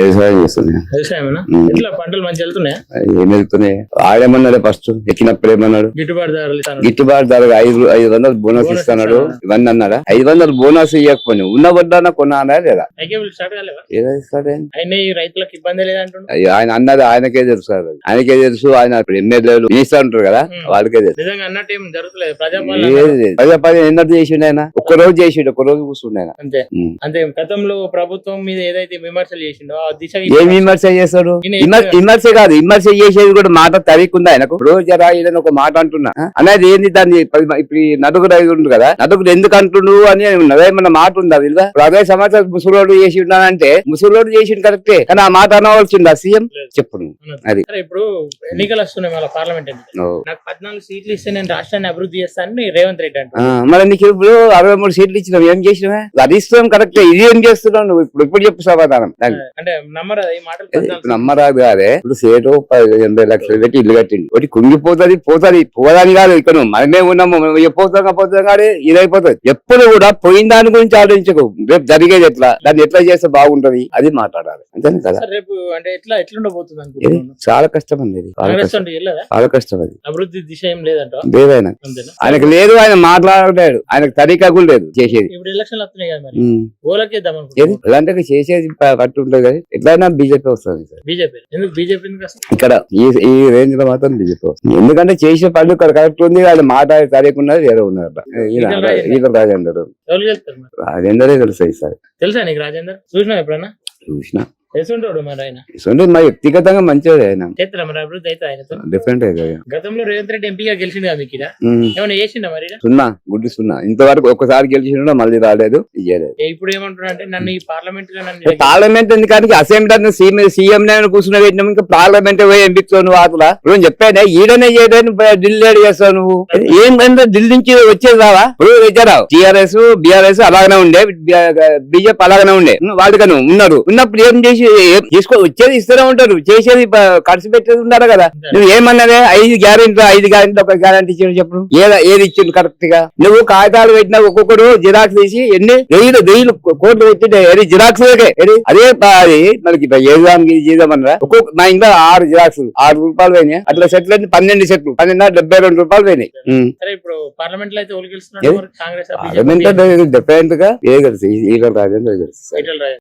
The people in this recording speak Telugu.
వ్యవసాయం చేస్తున్నాయి. వ్యవసాయమేనా? ఎట్లా పంటలు మంచి వెళ్తున్నాయా? ఏం వెళ్తున్నాయి? ఆడేమన్నాడు ఫస్ట్ ఎక్కినప్పుడు ఏమన్నాడు? గిట్టుబాటు ధరలు ఇస్తాను. గిట్టుబాటు ధర 500 బోనస్ ఇస్తున్నాడు ఇవన్నీ అన్నాడా? 500 బోనస్ ఇవ్వకపోయి ఉన్న వడ్డాన కొన్నా లేదా? స్టార్ట్ కాలేవా? ఏదో ఇస్తాడేం? ఆయన ఈ రైతులకు ఇబ్బంది లేదంటుండు. ఆయన అన్నది ఆయనకే తెలుసు కదా, ఆయనకే తెలుసు. ఆయన ఎమ్మెల్యేలు మినిస్టర్ ఉంటారు కదా, వాళ్ళకే తెలుసు. నిజంగా అన్నట్టు ఏం జరుగుతలేదు. ప్రజాపాలన ఎన్నట్టు చేసిండు ఆయన? ఒక్కరోజు చేసిండు, ఒక్కరోజు కూర్చుండు ఆయన అంతే. అంతే గతంలో ప్రభుత్వం మీద ఏదైతే విమర్శలు చేసిండో ఆ దిశ ఏం విమర్శ చేస్తాడు? విమర్శ కాదు, విమర్శ చేసేది కూడా మాట తరికుందా ఆయనకు? రోజు జరా ఈయన ఒక మాట అంటున్నా అనేది ఏంది? దాన్ని ఇప్పుడు నదుగురు ఐదు కదా, నదుగురు ఎందుకు అంటుండు అని ఏమన్నా మాట ఉందా వీళ్ళ? అదే సమాచారం ముసలోడు చేసి ఉన్నానంటే ముసలోడు చేసిండు కరెక్టే, కానీ ఆ మాట అనవలసిందా సీఎం? చెప్పు అది. ఇప్పుడు ఎన్నికలు వస్తున్నాయి మళ్ళీ పార్లమెంట్ ఎన్నికలు. నాకు 14 సీట్లు ఇస్తే నేను రాష్ట్రాన్ని అభివృద్ధి చేస్తానని రేవంత్ రెడ్డి అంటే. మరి నీకు ఇప్పుడు 63 సీట్లు ఇచ్చినావు, ఏం చేసినావా? అది ఇస్తాం కరెక్టే, ఇది ఏం చేస్తున్నావు నువ్వు? ఇప్పుడు చెప్పు సమాధానం. అంటే నమ్మరాదు ఈ మాటలు? నమ్మరాదు కాదే. ఇప్పుడు సేటు 80 లక్షలు పెట్టి ఇల్లు కట్టిండు, ఒకటి కుంగిపోతుంది పోదని కాదు. ఇక్కడ మనమే ఉన్నాము, పోతాం కానీ ఇదైపోతుంది. ఎప్పుడు కూడా పోయిన దాని గురించి ఆలోచించకు, రేపు జరిగేది ఎట్లా, దాన్ని ఎట్లా చేస్తే బాగుంటది అది మాట్లాడాలి, అంతేనే కదా. రేపు అంటే ఎట్లుండబోతుంది అనుకుంటున్నాను. చాలా కష్టం అనేది, చాలా కష్టం అది. అభివృద్ధి దిశ ఏం లేదంట లేదు ఆయనకు లేదు, ఆయన మాట్లాడాడు, ఆయనకు తరీకా కూడా లేదు చేసేది. ఇప్పుడు ఎలక్షన్లు వస్తున్నాయి కదా, మరి ఓలకేద్దాం అనుకుంటున్నాను. ఇలాంటి చేసేది పట్టు ఉంటుంది కదా, ఎట్లయినా బీజేపీ వస్తుంది. బీజేపీ ఎందుకు? బీజేపీ ఇక్కడ ఈ రేంజ్ లో మాత్రం బీజేపీ వస్తుంది, ఎందుకంటే చేసే పనులు కరెక్ట్ ఉంది. వాళ్ళు మాట్లాడే తరీకున్నది వేరే ఉన్నారు. రాజేందరే తెలుసు సార్. తెలుసా నీకు రాజేందర్? చూసినా ఎప్పుడన్నా? చూసినా. చేస్తుంటాడు మరి ఆయన. మా వ్యక్తిగతంగా మంచిగా ఆయన చేస్తారా మరి అభివృద్ధి అయితే ఆయనతో? డిఫరెంట్ అయితే. గతంలో రేవంత్ రెడ్డి ఎంపీగా గెలిచింది కదా, మీకు ఏమైనా చేసిందా మరి? గుడ్డి సున్నా. ఇంతవరకు ఒక్కసారి గెలిచిండు, మళ్ళీ రాలేదు, ఇయ్యలేదు. ఇప్పుడు ఏమంటున్నా అంటే నన్ను ఈ పార్లమెంట్ పార్లమెంట్ ఎందుకంటే అసెంబ్లీ సీఎం కూర్చుని పెట్టినాం, ఇంకా పార్లమెంట్ పోయి ఎంపిస్తావు నువ్వు. అతలా ఇప్పుడు చెప్పానే ఈడనే చేయడానికి ఢిల్లీ చేస్తావు నువ్వు. ఏంటంటే ఢిల్లీ నుంచి వచ్చేది రావా? ఇప్పుడు వచ్చారావు. టీఆర్ఎస్ బీఆర్ఎస్ అలాగనే ఉండే, బీజేపీ అలాగనే ఉండే, వాళ్ళకను ఉన్నారు. ఉన్నప్పుడు ఏం చేసి వచ్చేది ఇస్తూనే ఉంటారు, చేసేది ఖర్చు పెట్టేది ఉండాలి కదా. నువ్వు ఏమన్నదే 5 గ్యారెంటీ ఒక గ్యారెంటీ ఇచ్చిండు చెప్పు, ఏది ఇచ్చిండు కరెక్ట్ గా? నువ్వు కాగితాలు పెట్టినా ఒక్కొక్కడు జిరాక్స్ తీసి ఎన్ని వెయ్యిలు కోట్లు పెట్టి జిరాక్స్ అదే మనకి చేద్దామన్నారా? ఒక్కొక్క మా ఇంట్లో 6 జిరాక్స్ 6 రూపాయలు పోయినాయి. అట్లా సెట్లు అయితే 12 సెట్లు 1272 రూపాయలు పోయినాయి. ఇప్పుడు పార్లమెంట్ లో అయితే డిఫరెంట్ గా ఏ కలిసి రాజేంద్ర కలిసి